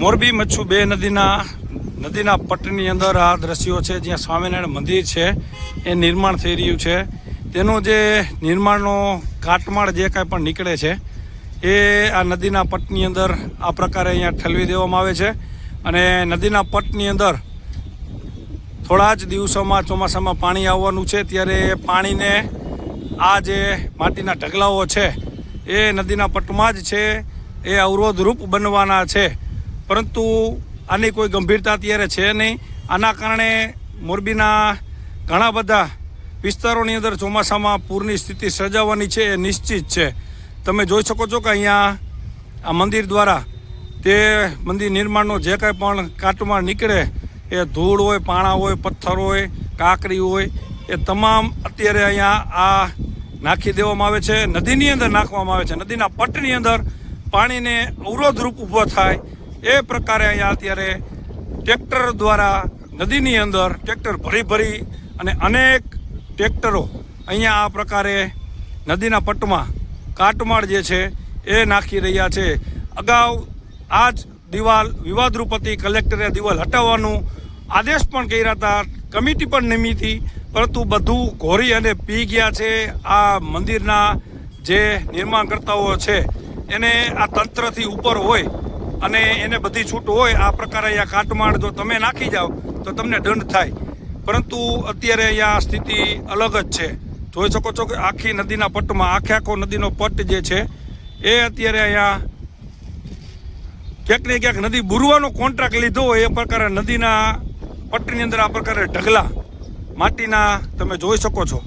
મોરબી મચ્છુ બે નદીના પટની અંદર આ દ્રશ્યો છે જ્યાં સ્વામિનારાયણ મંદિર છે એ નિર્માણ થઈ રહ્યું છે। તેનું જે નિર્માણનો કાટમાળ જે કાંઈ પણ નીકળે છે એ આ નદીના પટની અંદર આ પ્રકારે અહીંયા ઠલવી દેવામાં આવે છે અને નદીના પટની અંદર થોડા જ દિવસોમાં ચોમાસામાં પાણી આવવાનું છે ત્યારે પાણીને આ જે માટીના ઢગલાઓ છે એ નદીના પટમાં જ છે એ અવરોધરૂપ બનવાના છે, પરંતુ આની કોઈ ગંભીરતા અત્યારે છે નહીં। આના કારણે મોરબીના ઘણા બધા વિસ્તારોની અંદર ચોમાસામાં પૂરની સ્થિતિ સર્જાવાની છે એ નિશ્ચિત છે। તમે જોઈ શકો છો કે અહીંયા આ મંદિર દ્વારા તે મંદિર નિર્માણનો જે કાંઈ પણ કાટમાળ નીકળે એ ધૂળ હોય, પાણા હોય, પથ્થર હોય, કાંકરી હોય, એ તમામ અત્યારે અહીંયા આ નાખી દેવામાં આવે છે, નદીની અંદર નાખવામાં આવે છે। નદીના પટની અંદર પાણીને અવરોધરૂપ ઊભો થાય એ પ્રકારે અહીંયા અત્યારે ટ્રેક્ટર દ્વારા નદીની અંદર ટ્રેક્ટર ભરી અને અનેક ટ્રેક્ટરો અહીંયા આ પ્રકારે નદીના પટમાં કાટમાળ જે છે એ નાખી રહ્યા છે। અગાઉ આ જ દિવાલ વિવાદરૂપ હતી, કલેક્ટરે દિવાલ હટાવવાનું આદેશ પણ કર્યા હતા, કમિટી પણ નિમી હતી, પરંતુ બધું ઘોરી અને પી ગયા છે। આ મંદિરના જે નિર્માણકર્તાઓ છે એને આ તંત્રથી ઉપર હોય અને એને બધી છૂટ હોય આ પ્રકારે અહીંયા કાટમાળ જો તમે નાખી જાઓ તો તમને દંડ થાય, પરંતુ અત્યારે અહીંયા સ્થિતિ અલગ જ છે। જોઈ શકો છો કે આખી નદીના પટમાં આખો નદીનો પટ જે છે એ અત્યારે અહીંયા ક્યાંક ને ક્યાંક નદી બુરવાનો કોન્ટ્રાક્ટ લીધો હોય એ પ્રકારે નદીના પટની અંદર આ પ્રકારે ઢગલા માટીના તમે જોઈ શકો છો।